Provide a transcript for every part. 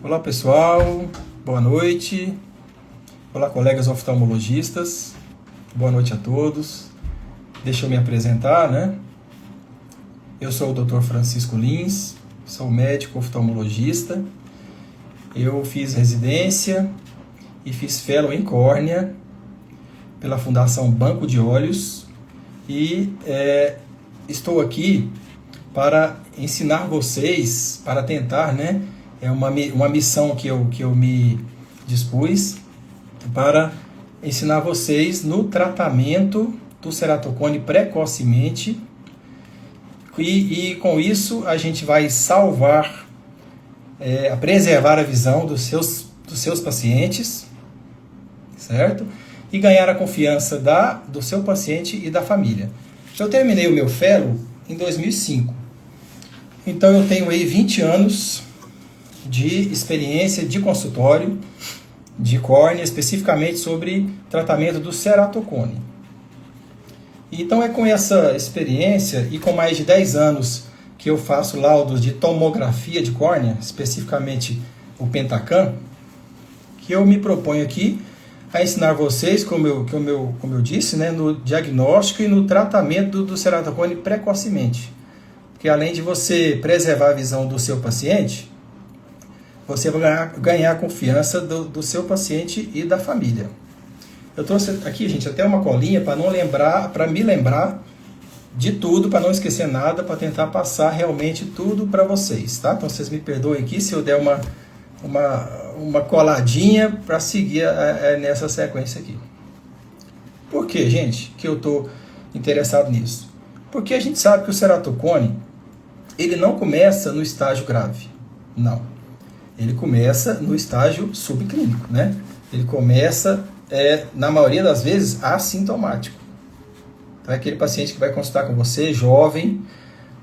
Olá pessoal, boa noite. Olá colegas oftalmologistas, boa noite a todos. Deixa eu me apresentar, né? Eu sou o Dr. Francisco Lins, sou médico oftalmologista. Eu fiz residência e fiz fellow em córnea pela Fundação Banco de Olhos e estou aqui para ensinar vocês, para tentar, né? É uma missão que eu me dispus para ensinar vocês no tratamento do ceratocone precocemente e com isso a gente vai salvar, preservar a visão dos seus pacientes, certo? E ganhar a confiança do seu paciente e da família. Eu terminei o meu fellow em 2005, então eu tenho aí 20 anos de experiência de consultório de córnea, especificamente sobre tratamento do ceratocone. Então é com essa experiência e com mais de 10 anos que eu faço laudos de tomografia de córnea, especificamente o Pentacam, que eu me proponho aqui a ensinar vocês, como eu disse, né, no diagnóstico e no tratamento do ceratocone precocemente. Porque além de você preservar a visão do seu paciente, você vai ganhar a confiança do seu paciente e da família. Eu trouxe aqui, gente, até uma colinha para me lembrar de tudo, para não esquecer nada, para tentar passar realmente tudo para vocês, tá? Então vocês me perdoem aqui se eu der uma coladinha para seguir nessa sequência aqui. Por que, gente, que eu estou interessado nisso? Porque a gente sabe que o ceratocone, ele não começa no estágio grave, não. Ele começa no estágio subclínico, né? Ele começa, na maioria das vezes, assintomático. Então é aquele paciente que vai consultar com você, jovem,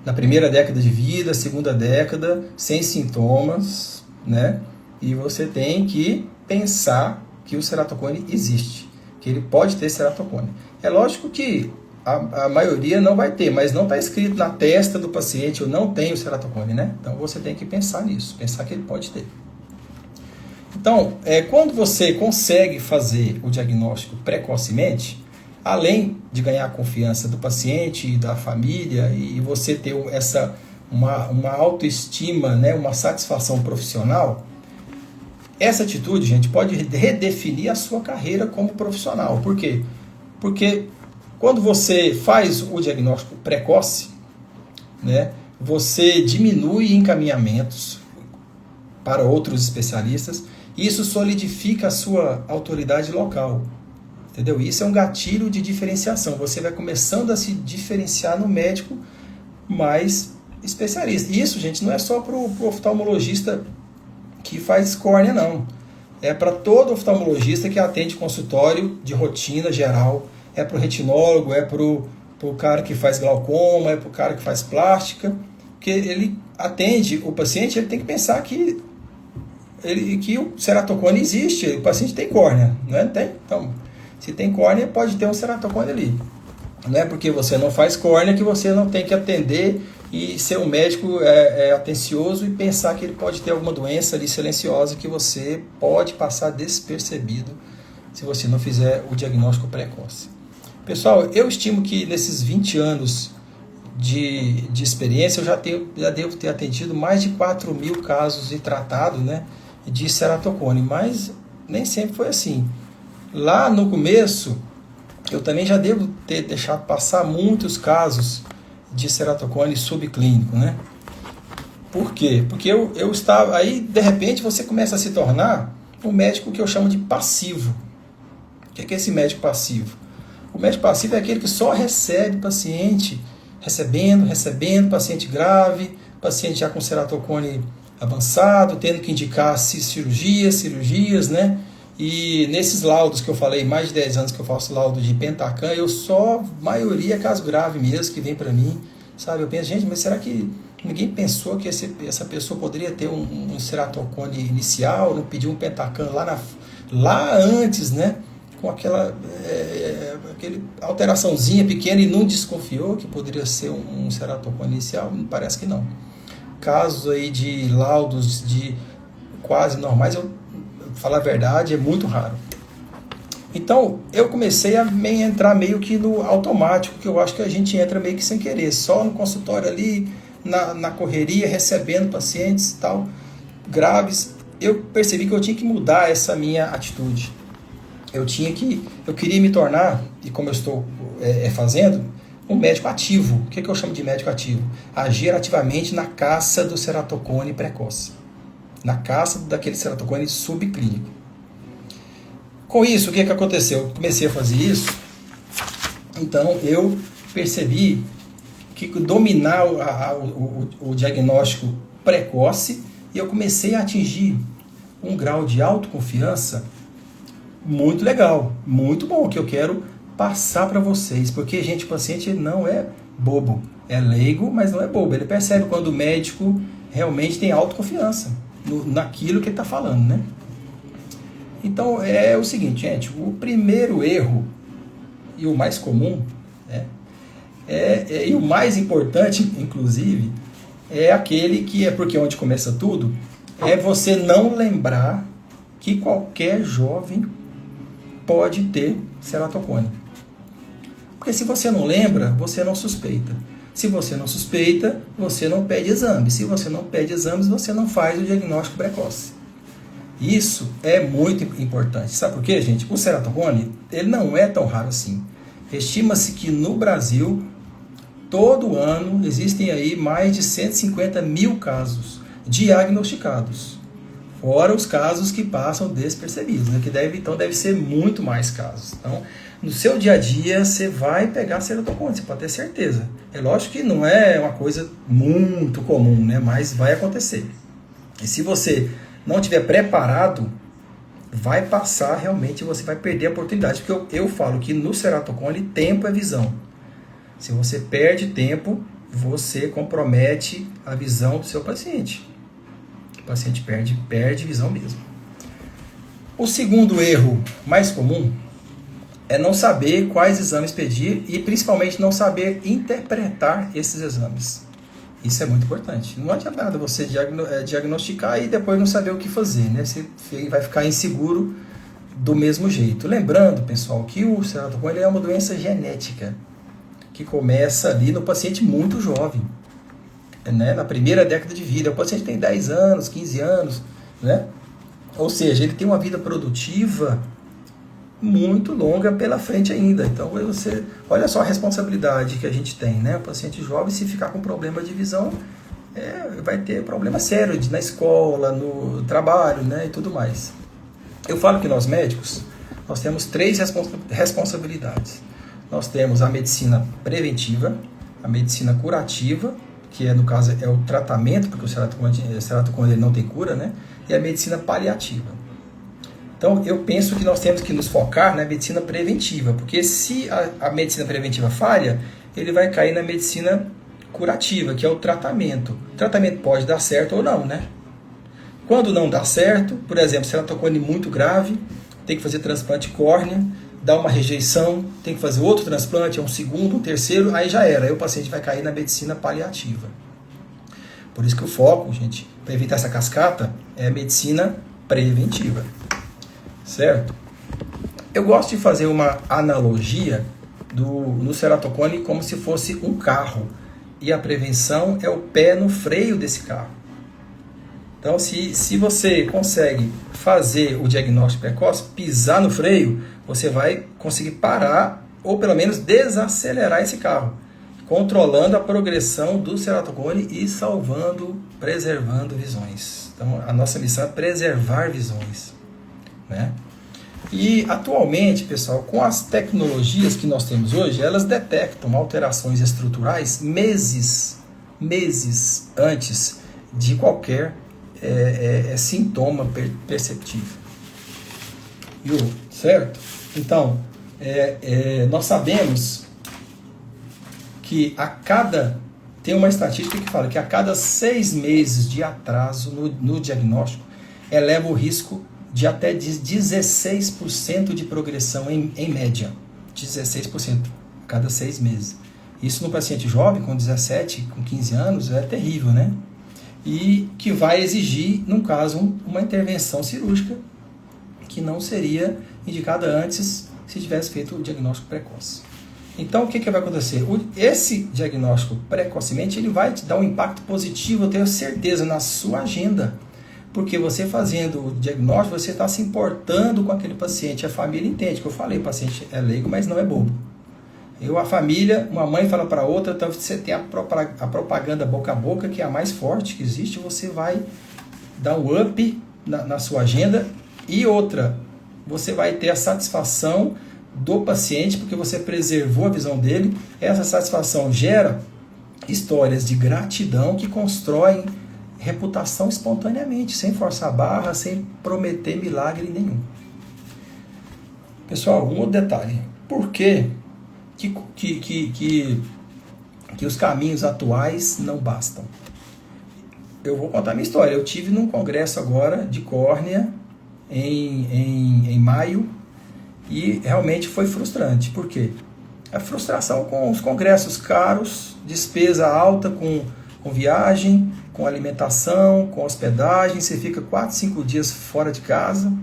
na primeira década de vida, segunda década, sem sintomas, né? E você tem que pensar que o ceratocone existe, que ele pode ter ceratocone. É lógico que a maioria não vai ter, mas não está escrito na testa do paciente, eu não tenho ceratocone, né? Então você tem que pensar nisso, pensar que ele pode ter. Então, quando você consegue fazer o diagnóstico precocemente, além de ganhar a confiança do paciente e da família, e você ter uma autoestima, né, uma satisfação profissional, essa atitude, gente, pode redefinir a sua carreira como profissional. Por quê? Porque quando você faz o diagnóstico precoce, né, você diminui encaminhamentos para outros especialistas, e isso solidifica a sua autoridade local, entendeu? Isso é um gatilho de diferenciação. Você vai começando a se diferenciar no médico mais especialista. E isso, gente, não é só para o oftalmologista que faz córnea, não. É para todo oftalmologista que atende consultório de rotina geral. É para o retinólogo, é para o cara que faz glaucoma, é para o cara que faz plástica, que ele atende o paciente, ele tem que pensar que o ceratocone existe, o paciente tem córnea, não é? Tem? Então, se tem córnea, pode ter um ceratocone ali. Não é porque você não faz córnea que você não tem que atender e ser um médico atencioso e pensar que ele pode ter alguma doença ali silenciosa que você pode passar despercebido se você não fizer o diagnóstico precoce. Pessoal, eu estimo que nesses 20 anos de experiência, eu já devo ter atendido mais de 4.000 casos e tratado, né, de ceratocone, mas nem sempre foi assim. Lá no começo, eu também já devo ter deixado passar muitos casos de ceratocone subclínico, né? Por quê? Porque eu estava... Aí, de repente, você começa a se tornar um médico que eu chamo de passivo. O que é esse médico passivo? O médico passivo é aquele que só recebe paciente, recebendo, paciente grave, paciente já com ceratocone avançado, tendo que indicar cirurgias, né? E nesses laudos que eu falei, mais de 10 anos que eu faço laudo de Pentacam, maioria é caso grave mesmo, que vem para mim, sabe? Eu penso, gente, mas será que ninguém pensou que essa pessoa poderia ter um ceratocone inicial, não pediu um Pentacam lá antes, né? Com aquela alteraçãozinha pequena e não desconfiou que poderia ser um ceratocone inicial? Me parece que não. Casos aí de laudos de quase normais, eu falar a verdade, é muito raro. Então, eu comecei a entrar meio que no automático, que eu acho que a gente entra meio que sem querer, só no consultório ali, na correria, recebendo pacientes e tal, graves. Eu percebi que eu tinha que mudar essa minha atitude. Eu queria me tornar, e como eu estou fazendo, um médico ativo. O que eu chamo de médico ativo? Agir ativamente na caça do ceratocone precoce. Na caça daquele ceratocone subclínico. Com isso, o que aconteceu? Eu comecei a fazer isso, então eu percebi que dominar o diagnóstico precoce, e eu comecei a atingir um grau de autoconfiança muito legal, muito bom, que eu quero passar para vocês, porque, gente, o paciente não é bobo, é leigo, mas não é bobo, ele percebe quando o médico realmente tem autoconfiança naquilo que ele está falando, né? Então, é o seguinte, gente, o primeiro erro, e o mais comum, né, e o mais importante, inclusive, é aquele que é porque onde começa tudo, é você não lembrar que qualquer jovem pode ter ceratocone. Porque se você não lembra, você não suspeita. Se você não suspeita, você não pede exame. Se você não pede exames, você não faz o diagnóstico precoce. Isso é muito importante. Sabe por quê, gente? O ceratocone, ele não é tão raro assim. Estima-se que no Brasil, todo ano, existem aí mais de 150 mil casos diagnosticados. Fora os casos que passam despercebidos, né? Que deve ser muito mais casos. Então, no seu dia a dia, você vai pegar ceratocone, você pode ter certeza. É lógico que não é uma coisa muito comum, né? Mas vai acontecer. E se você não estiver preparado, vai passar realmente, você vai perder a oportunidade. Porque eu falo que no ceratocone, tempo é visão. Se você perde tempo, você compromete a visão do seu paciente. O paciente perde visão mesmo. O segundo erro mais comum é não saber quais exames pedir e principalmente não saber interpretar esses exames. Isso é muito importante. Não adianta nada você diagnosticar e depois não saber o que fazer, né? Você vai ficar inseguro do mesmo jeito. Lembrando, pessoal, que o ceratocone é uma doença genética que começa ali no paciente muito jovem, né? Na primeira década de vida. O paciente tem 10 anos, 15 anos, né? Ou seja, ele tem uma vida produtiva muito longa pela frente ainda. Então, olha só a responsabilidade que a gente tem, né? O paciente jovem, se ficar com problema de visão, vai ter problema sério na escola, no trabalho, né? E tudo mais. Eu falo que nós médicos, nós temos 3 responsabilidades. Nós temos a medicina preventiva, a medicina curativa, que no caso é o tratamento, porque o ceratocone não tem cura, né? E a medicina paliativa. Então, eu penso que nós temos que nos focar na medicina preventiva, porque se a medicina preventiva falha, ele vai cair na medicina curativa, que é o tratamento. O tratamento pode dar certo ou não, né? Quando não dá certo, por exemplo, ceratocone muito grave, tem que fazer transplante córnea, dá uma rejeição, tem que fazer outro transplante, um segundo, um terceiro, aí já era. Aí o paciente vai cair na medicina paliativa. Por isso que o foco, gente, para evitar essa cascata, é a medicina preventiva. Certo? Eu gosto de fazer uma analogia no ceratocone como se fosse um carro. E a prevenção é o pé no freio desse carro. Então, se você consegue fazer o diagnóstico precoce, pisar no freio, você vai conseguir parar ou pelo menos desacelerar esse carro, controlando a progressão do ceratocone e preservando visões. Então, a nossa missão é preservar visões, né? E atualmente, pessoal, com as tecnologias que nós temos hoje, elas detectam alterações estruturais meses antes de qualquer sintoma perceptível. Certo? Então, nós sabemos que tem uma estatística que fala que a cada 6 meses de atraso no diagnóstico, eleva o risco de até 16% de progressão em média. 16% a cada 6 meses. Isso no paciente jovem, com 17, com 15 anos, é terrível, né? e que vai exigir, num caso, uma intervenção cirúrgica que não seria indicada antes se tivesse feito o diagnóstico precoce. Então, o que vai acontecer? Esse diagnóstico precocemente ele vai te dar um impacto positivo, eu tenho certeza, na sua agenda. Porque você fazendo o diagnóstico, você está se importando com aquele paciente. A família entende, que eu falei, o paciente é leigo, mas não é bobo. A família, uma mãe fala para outra, então você tem a propaganda boca a boca, que é a mais forte que existe, você vai dar um up na sua agenda. E outra, você vai ter a satisfação do paciente, porque você preservou a visão dele. Essa satisfação gera histórias de gratidão que constroem reputação espontaneamente, sem forçar a barra, sem prometer milagre nenhum. Pessoal, um outro detalhe. Por que os caminhos atuais não bastam? Eu vou contar minha história. Eu tive num congresso agora de córnea em maio e realmente foi frustrante. Por quê? A frustração com os congressos caros, despesa alta com viagem, com alimentação, com hospedagem, você fica 4, 5 dias fora de casa,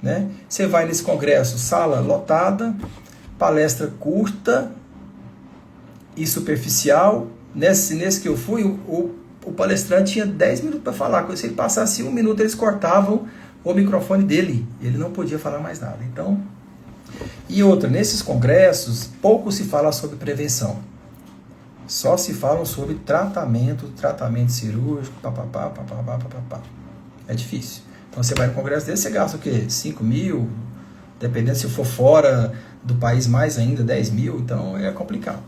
né? Você vai nesse congresso, sala lotada, palestra curta e superficial. Nesse que eu fui, o palestrante tinha 10 minutos para falar. Se ele passasse 1 minuto, eles cortavam o microfone dele. Ele não podia falar mais nada. Então, e outra, nesses congressos, pouco se fala sobre prevenção. Só se falam sobre tratamento cirúrgico, papapá. É difícil. Então você vai no congresso desse, você gasta o quê? 5 mil, dependendo se for fora do país mais ainda, 10 mil, então é complicado.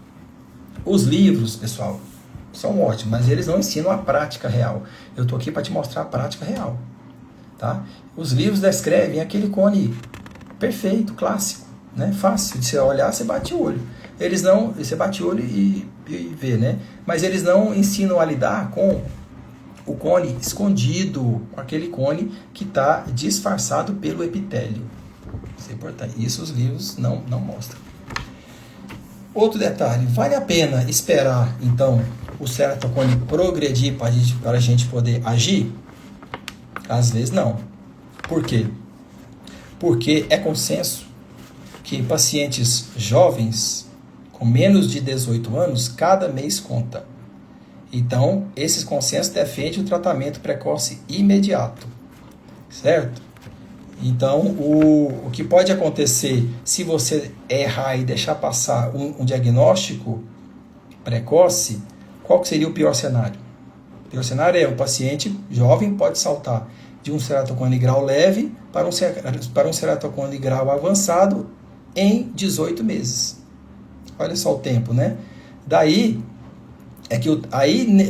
Os livros, pessoal, são ótimos, mas eles não ensinam a prática real. Eu estou aqui para te mostrar a prática real. Tá? Os livros descrevem aquele cone perfeito, clássico, né? Fácil de você olhar, você bate o olho. Eles não, você bate o olho e vê, né? Mas eles não ensinam a lidar com o cone escondido, aquele cone que está disfarçado pelo epitélio. Isso é importante. Isso os livros não mostram. Outro detalhe, vale a pena esperar, então, o ceratocone progredir para a gente poder agir? Às vezes não. Por quê? Porque é consenso que pacientes jovens, com menos de 18 anos, cada mês conta. Então, esse consenso defende o tratamento precoce imediato, certo? Então, o que pode acontecer se você errar e deixar passar um diagnóstico precoce, qual que seria o pior cenário? O pior cenário é o paciente jovem pode saltar de um ceratocone grau leve para um ceratocone grau avançado em 18 meses. Olha só o tempo, né? Daí,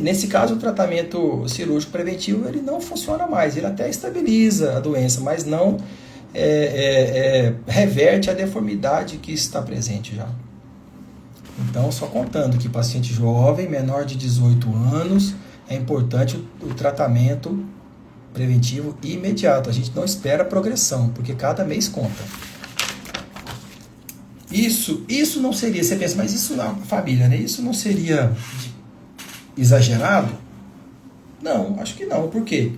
nesse caso, o tratamento cirúrgico preventivo ele não funciona mais. Ele até estabiliza a doença, mas não reverte a deformidade que está presente já. Então, só contando que paciente jovem, menor de 18 anos, é importante o tratamento preventivo imediato. A gente não espera progressão, porque cada mês conta. Isso não seria, você pensa, mas isso na família, né? Isso não seria exagerado? Não, acho que não. Por quê?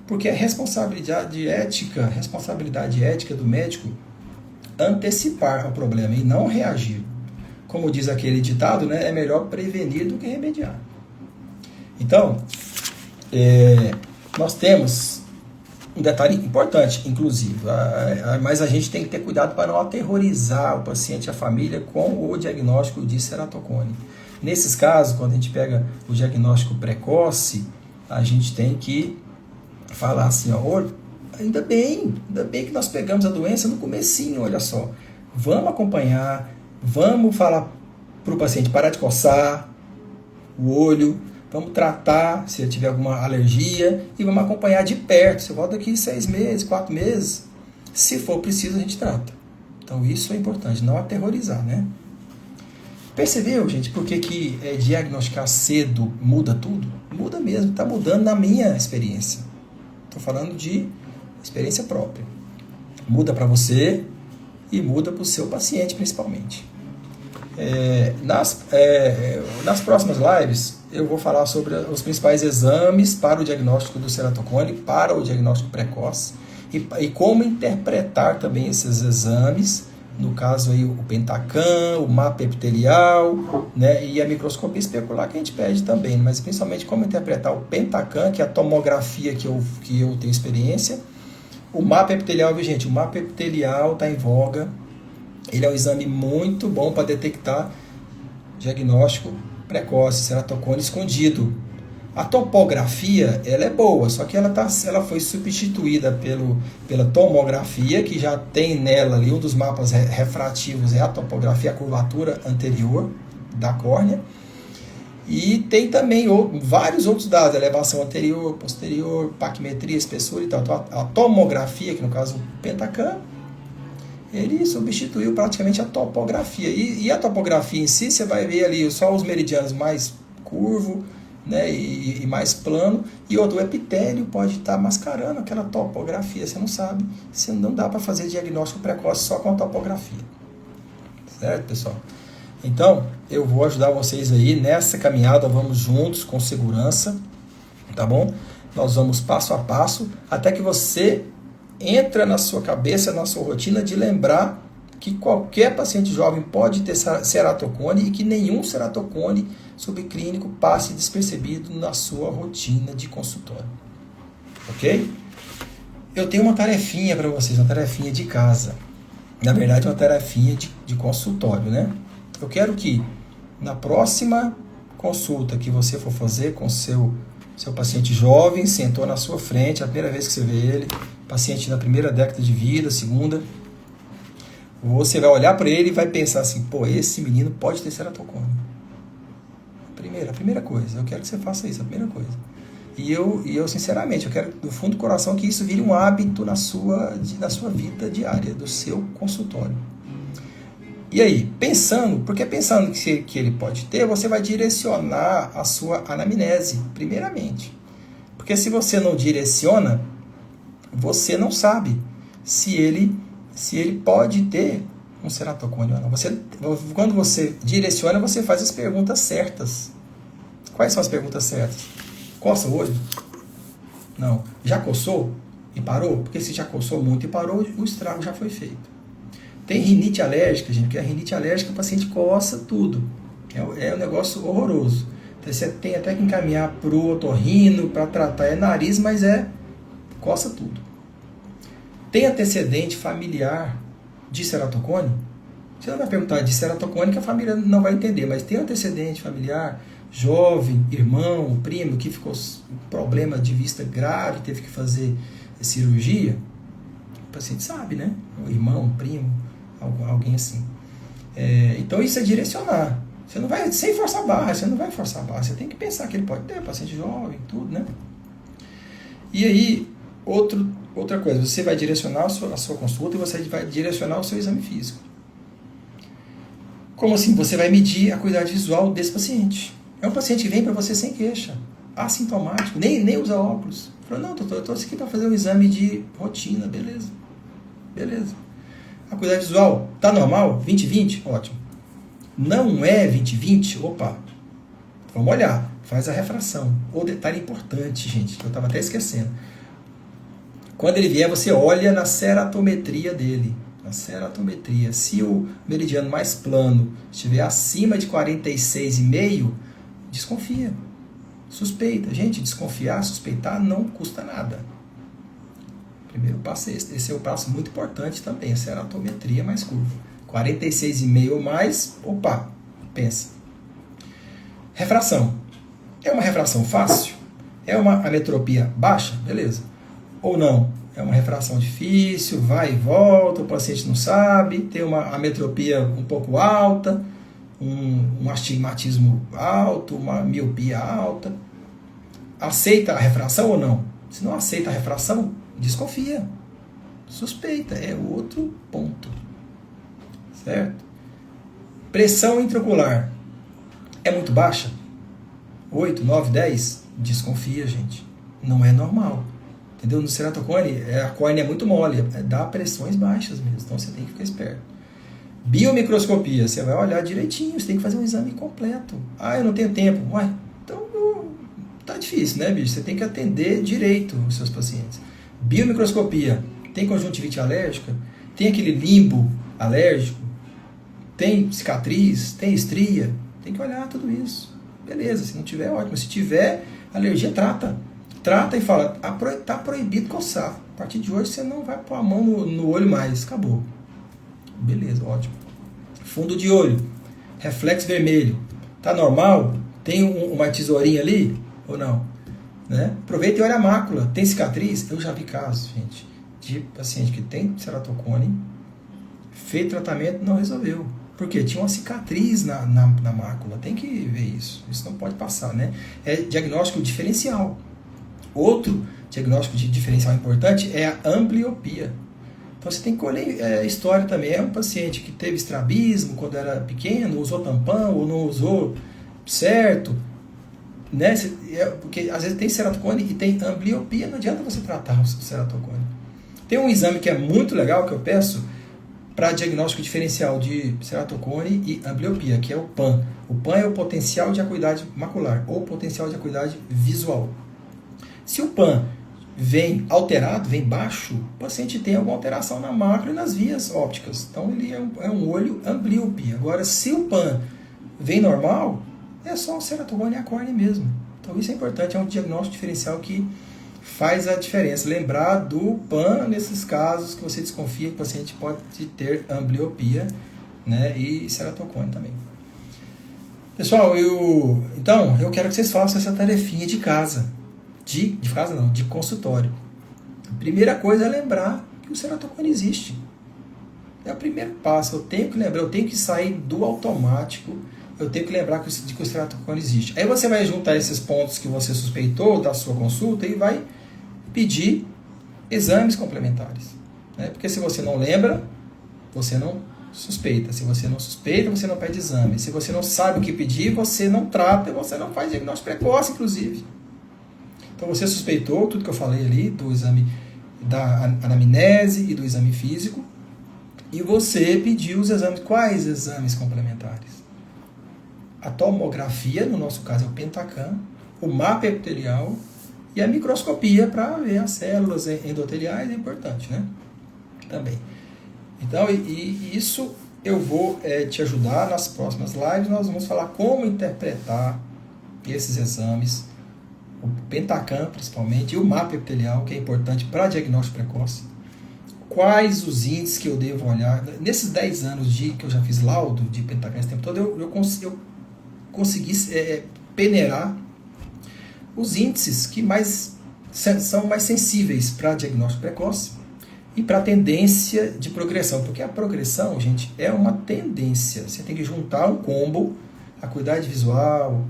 Porque é responsabilidade ética do médico antecipar o problema e não reagir. Como diz aquele ditado, né? É melhor prevenir do que remediar. Então, nós temos um detalhe importante, inclusive, mas a gente tem que ter cuidado para não aterrorizar o paciente e a família com o diagnóstico de ceratocone. Nesses casos, quando a gente pega o diagnóstico precoce, a gente tem que falar assim, ainda bem que nós pegamos a doença no comecinho, olha só. Vamos acompanhar, vamos falar para o paciente parar de coçar o olho, vamos tratar se ele tiver alguma alergia e vamos acompanhar de perto. Você volta daqui 6 meses, 4 meses. Se for preciso, a gente trata. Então, isso é importante, não aterrorizar, né? Percebeu, gente, por que diagnosticar cedo muda tudo? Muda mesmo, está mudando na minha experiência. Estou falando de experiência própria. Muda para você e muda para o seu paciente, principalmente. Nas próximas lives, eu vou falar sobre os principais exames para o diagnóstico do ceratocone, para o diagnóstico precoce, e como interpretar também esses exames, no caso aí o Pentacam, o mapa epitelial, né, e a microscopia especular que a gente pede também, mas principalmente como interpretar o Pentacam, que é a tomografia que eu tenho experiência. O mapa epitelial, viu, gente? O mapa epitelial está em voga. Ele é um exame muito bom para detectar diagnóstico precoce, ceratocone escondido. A topografia, ela é boa, só que ela foi substituída pela tomografia, que já tem nela ali, um dos mapas refrativos é a topografia, a curvatura anterior da córnea. E tem também vários outros dados, elevação anterior, posterior, paquimetria, espessura e tal. Então, a tomografia, que no caso o Pentacam, ele substituiu praticamente a topografia. E a topografia em si, você vai ver ali só os meridianos mais curvo, né, e mais plano, e o epitélio pode estar mascarando aquela topografia, você não sabe, se não dá para fazer diagnóstico precoce só com a topografia. Certo, pessoal? Então, eu vou ajudar vocês aí nessa caminhada, vamos juntos, com segurança, tá bom? Nós vamos passo a passo, até que você entra na sua cabeça, na sua rotina, de lembrar que qualquer paciente jovem pode ter ceratocone e que nenhum ceratocone subclínico passe despercebido na sua rotina de consultório. Ok? Eu tenho uma tarefinha para vocês, uma tarefinha de casa. Na verdade, uma tarefinha de consultório, né? Eu quero que na próxima consulta que você for fazer com seu paciente jovem, sentou na sua frente, a primeira vez que você vê ele, paciente na primeira década de vida, segunda, você vai olhar para ele e vai pensar assim, pô, esse menino pode ter ceratocone. A primeira coisa, eu quero que você faça isso, a primeira coisa. E eu sinceramente, eu quero do fundo do coração que isso vire um hábito na sua vida diária, do seu consultório. E aí, pensando que ele pode ter, você vai direcionar a sua anamnese, primeiramente. Porque se você não direciona, você não sabe se ele pode ter um ceratocone ou não. Quando você direciona, você faz as perguntas certas. Quais são as perguntas certas? Coça o olho? Não. Já coçou e parou? Porque se já coçou muito e parou, o estrago já foi feito. Tem rinite alérgica, gente, porque a rinite alérgica o paciente coça tudo. É um negócio horroroso. Então, você tem até que encaminhar para o otorrino, para tratar. É nariz, mas coça tudo. Tem antecedente familiar de ceratocone? Você não vai perguntar de ceratocone que a família não vai entender, mas tem antecedente familiar, jovem, irmão, primo, que ficou com problema de vista grave, teve que fazer cirurgia? O paciente sabe, né? O irmão, primo, alguém assim. Então isso é direcionar. Você não vai, sem forçar a barra, você tem que pensar que ele pode ter, paciente jovem, tudo, né? E aí, outra coisa, você vai direcionar a sua consulta e você vai direcionar o seu exame físico. Como assim? Você vai medir a acuidade visual desse paciente. É um paciente que vem para você sem queixa, assintomático, nem usa óculos. Falou, não, doutor, eu estou aqui para fazer um exame de rotina, beleza. Acuidade visual, tá normal? 20/20? Ótimo. Não é 20/20? Opa, vamos olhar, faz a refração. O detalhe importante, gente, que eu estava até esquecendo. Quando ele vier, você olha na ceratometria dele. Na ceratometria. Se o meridiano mais plano estiver acima de 46,5, desconfia. Suspeita. Gente, desconfiar, suspeitar não custa nada. Primeiro passo é esse. Esse é o passo muito importante também. A ceratometria mais curva. 46,5 ou mais, opa, pensa. Refração. É uma refração fácil? É uma ametropia baixa? Beleza. Ou não? É uma refração difícil, vai e volta, o paciente não sabe, tem uma ametropia um pouco alta, um astigmatismo alto, uma miopia alta. Aceita a refração ou não? Se não aceita a refração, desconfia. Suspeita, é outro ponto. Certo? Pressão intraocular é muito baixa? 8, 9, 10? Desconfia, gente. Não é normal. Entendeu? No ceratocone, a córnea é muito mole, dá pressões baixas mesmo, então você tem que ficar esperto. Biomicroscopia, você vai olhar direitinho, você tem que fazer um exame completo. Ah, eu não tenho tempo. Ué, então tá difícil, né, bicho? Você tem que atender direito os seus pacientes. Biomicroscopia, tem conjuntivite alérgica? Tem aquele limbo alérgico? Tem cicatriz? Tem estria? Tem que olhar tudo isso. Beleza, se não tiver, ótimo. Se tiver alergia, trata. Trata e fala, tá proibido coçar. A partir de hoje você não vai pôr a mão no olho mais. Acabou. Beleza, ótimo. Fundo de olho, reflexo vermelho. Tá normal? Tem uma tesourinha ali? Ou não? Né? Aproveita e olha a mácula. Tem cicatriz? Eu já vi casos, gente, de paciente que tem ceratocone, feito tratamento, não resolveu. Por quê? Tinha uma cicatriz na mácula. Tem que ver isso. Isso não pode passar, né? É diagnóstico diferencial. Outro diagnóstico de diferencial importante é a ambliopia. Então você tem que colher história também. É um paciente que teve estrabismo quando era pequeno, usou tampão ou não usou certo, né? Porque às vezes tem ceratocone e tem ambliopia, não adianta você tratar o ceratocone. Tem um exame que é muito legal que eu peço para diagnóstico diferencial de ceratocone e ambliopia, que é o PAN. O PAN é o potencial de acuidade macular ou potencial de acuidade visual. Se o PAN vem alterado, vem baixo, o paciente tem alguma alteração na mácula e nas vias ópticas. Então ele é um olho ambliopia. Agora, se o PAN vem normal, é só o ceratocone e a córnea mesmo. Então isso é importante, é um diagnóstico diferencial que faz a diferença. Lembrar do PAN nesses casos que você desconfia que o paciente pode ter ambliopia, né, e ceratocone também. Pessoal, então eu quero que vocês façam essa tarefinha de casa. De casa não, de consultório. A primeira coisa é lembrar que o ceratocone existe. É o primeiro passo. Eu tenho que lembrar, eu tenho que sair do automático. Eu tenho que lembrar que o ceratocone existe. Aí você vai juntar esses pontos que você suspeitou da sua consulta e vai pedir exames complementares. Né? Porque se você não lembra, você não suspeita. Se você não suspeita, você não pede exame. Se você não sabe o que pedir, você não trata, você não faz diagnóstico precoce, inclusive. Então você suspeitou tudo que eu falei ali, do exame da anamnese e do exame físico, e você pediu os exames. Quais exames complementares? A tomografia, no nosso caso é o Pentacam, o mapa epitelial e a microscopia para ver as células endoteliais é importante, né? Também. Então, e isso eu vou te ajudar nas próximas lives. Nós vamos falar como interpretar esses exames, o Pentacam principalmente, e o mapa epitelial, que é importante para diagnóstico precoce. Quais os índices que eu devo olhar? Nesses 10 anos que eu já fiz laudo de Pentacam esse tempo todo, eu consegui peneirar os índices que são mais sensíveis para diagnóstico precoce e para tendência de progressão. Porque a progressão, gente, é uma tendência. Você tem que juntar um combo, acuidade visual,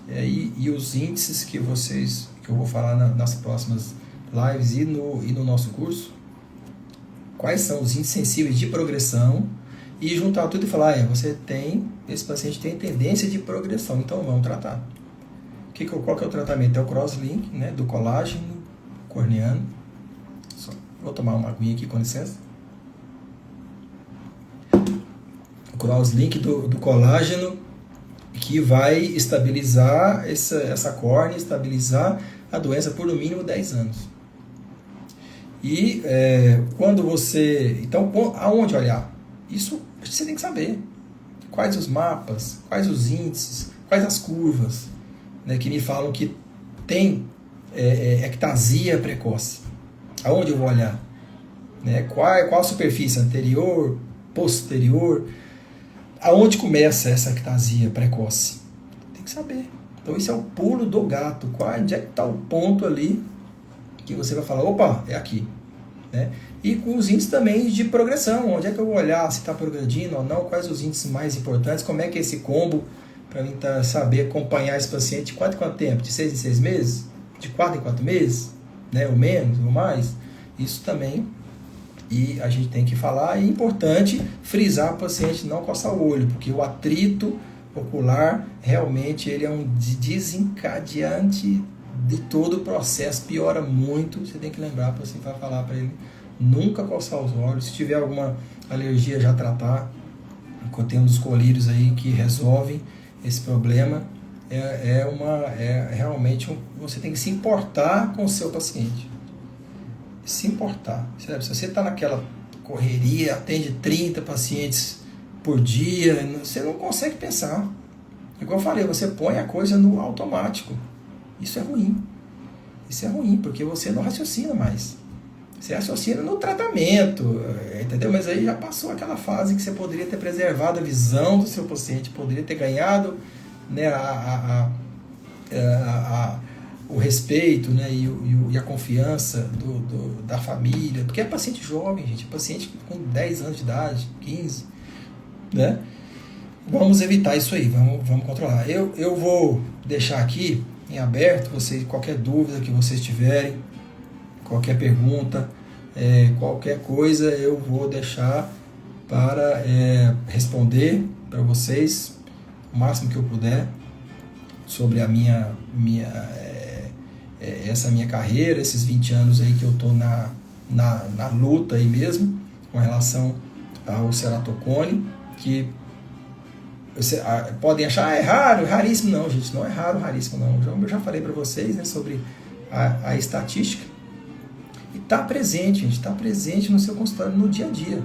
e os índices que eu vou falar nas próximas lives e no nosso curso. Quais são os índices sensíveis de progressão e juntar tudo e falar, esse paciente tem tendência de progressão, então vamos tratar. Qual que é o tratamento? É o crosslink, né, do colágeno corneano. Vou tomar uma aguinha aqui, com licença. O crosslink do colágeno, que vai estabilizar essa córnea, estabilizar a doença por no mínimo 10 anos. E quando você... Então, aonde olhar? Isso você tem que saber. Quais os mapas, quais os índices, quais as curvas, né, que me falam que tem ectasia precoce. Aonde eu vou olhar? Né, qual a superfície? Anterior, posterior? Aonde começa essa ectasia precoce? Tem que saber. Então, esse é o pulo do gato. Onde é que está o ponto ali que você vai falar, opa, é aqui. Né? E com os índices também de progressão. Onde é que eu vou olhar se está progredindo ou não? Quais os índices mais importantes? Como é que é esse combo para mim saber acompanhar esse paciente de quanto tempo? De 6 em 6 meses? De 4 em 4 meses? Né? Ou menos, ou mais? Isso também... E a gente tem que falar, e é importante frisar o paciente não coçar o olho, porque o atrito ocular realmente ele é um desencadeante de todo o processo, piora muito. Você tem que lembrar, para você vai falar para ele nunca coçar os olhos, se tiver alguma alergia já tratar, tem um dos colírios aí que resolvem esse problema. Realmente você tem que se importar com o seu paciente. Se importar. Sabe? Se você está naquela correria, atende 30 pacientes por dia, você não consegue pensar. Igual eu falei, você põe a coisa no automático. Isso é ruim. Isso é ruim, porque você não raciocina mais. Você raciocina no tratamento, entendeu? Mas aí já passou aquela fase que você poderia ter preservado a visão do seu paciente, poderia ter ganhado, né, o respeito, né, e a confiança da família, porque é paciente jovem, gente, paciente com 10 anos de idade, 15, né? Vamos evitar isso aí, vamos controlar. Eu vou deixar aqui em aberto, qualquer dúvida que vocês tiverem, qualquer pergunta, qualquer coisa, eu vou deixar para responder para vocês o máximo que eu puder sobre a essa minha carreira, esses 20 anos aí que eu estou na luta aí mesmo, com relação ao ceratocone, que podem achar raro, raríssimo. Não, gente, não é raro, raríssimo não. Eu já falei para vocês, né, sobre a estatística. E está presente, gente, está presente no seu consultório no dia a dia.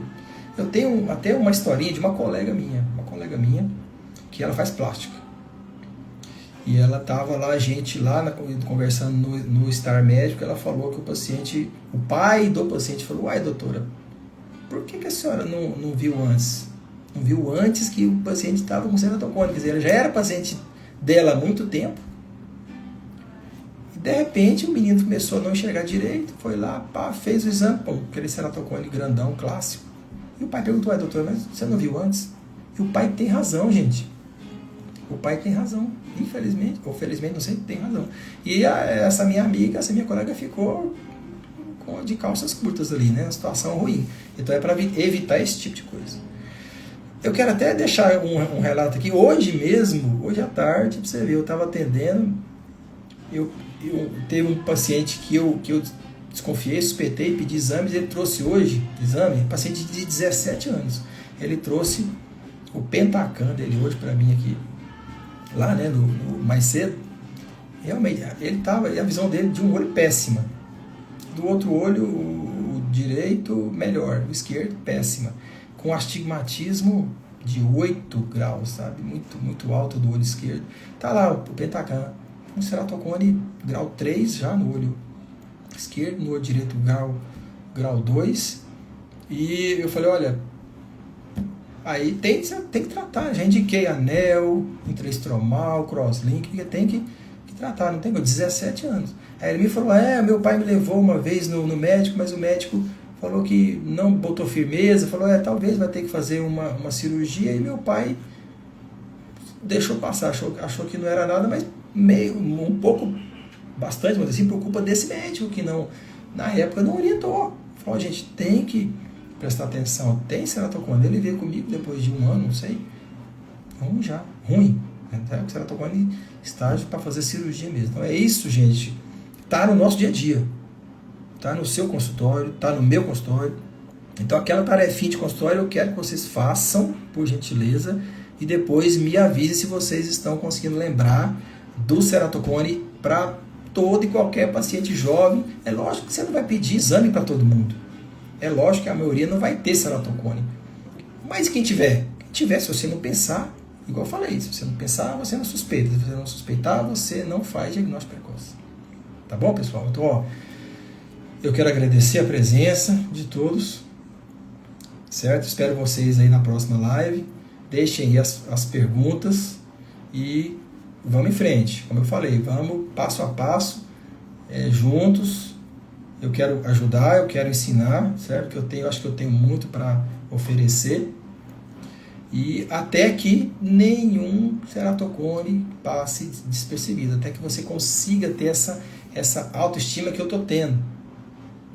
Eu tenho até uma historinha de uma colega minha, que ela faz plástica. E ela estava lá, conversando no Star Médico, ela falou que o pai do paciente falou: uai, doutora, por que a senhora não viu antes? Não viu antes que o paciente estava com ceratocone? Quer dizer, ela já era paciente dela há muito tempo. E de repente o menino começou a não enxergar direito, foi lá, fez o exame, aquele ceratocone grandão, clássico. E o pai perguntou: doutor, mas você não viu antes? E o pai tem razão, gente. O pai tem razão. Infelizmente, ou felizmente, não sei, tem razão. E essa minha colega ficou de calças curtas ali, né? Uma situação ruim. Então é para evitar esse tipo de coisa. Eu quero até deixar um relato aqui. Hoje à tarde, para você ver, eu estava atendendo, eu teve um paciente que eu desconfiei, suspeitei, pedi exames, ele trouxe hoje, paciente de 17 anos, ele trouxe o Pentacan dele hoje para mim aqui, lá, né, mais cedo. Realmente, a visão dele de um olho péssima, do outro olho, o direito melhor, o esquerdo péssima, com astigmatismo de 8 graus, sabe? Muito, muito alto do olho esquerdo. Tá lá o Pentacan, um ceratocone grau 3 já no olho esquerdo, no olho direito grau 2. E eu falei: olha, aí tem que tratar. Já indiquei anel, intraestromal, crosslink, porque tem que tratar, não tem? 17 anos. Aí ele me falou: meu pai me levou uma vez no médico, mas o médico falou que não botou firmeza, falou: talvez vai ter que fazer uma cirurgia. E meu pai deixou passar, achou que não era nada, mas bastante, mas assim, por culpa desse médico que não, na época, não orientou. Falou: gente, tem que prestar atenção, tem ceratocone. Ele veio comigo depois de um ano, não sei, ruim. O ceratocone estágio para fazer cirurgia mesmo. Então é isso, gente. Está no nosso dia a dia. Está no seu consultório, está no meu consultório. Então aquela tarefinha de consultório eu quero que vocês façam, por gentileza, e depois me avise se vocês estão conseguindo lembrar do ceratocone para todo e qualquer paciente jovem. É lógico que você não vai pedir exame para todo mundo. É lógico que a maioria não vai ter ceratocone. Mas quem tiver, se você não pensar, igual eu falei, se você não pensar, você não suspeita. Se você não suspeitar, você não faz diagnóstico precoce. Tá bom, pessoal? Então, eu quero agradecer a presença de todos, certo? Espero vocês aí na próxima live. Deixem aí as perguntas e vamos em frente. Como eu falei, vamos passo a passo, juntos. Eu quero ajudar, eu quero ensinar, certo? Acho que eu tenho muito para oferecer. E até que nenhum ceratocone passe despercebido, até que você consiga ter essa autoestima que eu estou tendo.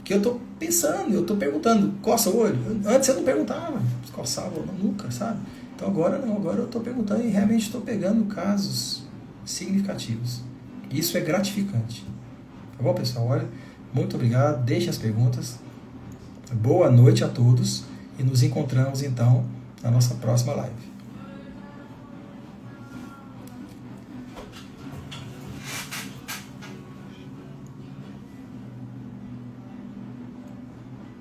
Que eu estou pensando, eu estou perguntando: coça o olho? Antes eu não perguntava, coçava nunca, sabe? Então agora não, agora eu estou perguntando e realmente estou pegando casos significativos. Isso é gratificante. Tá bom, pessoal? Olha, muito obrigado, deixem as perguntas. Boa noite a todos e nos encontramos então na nossa próxima live.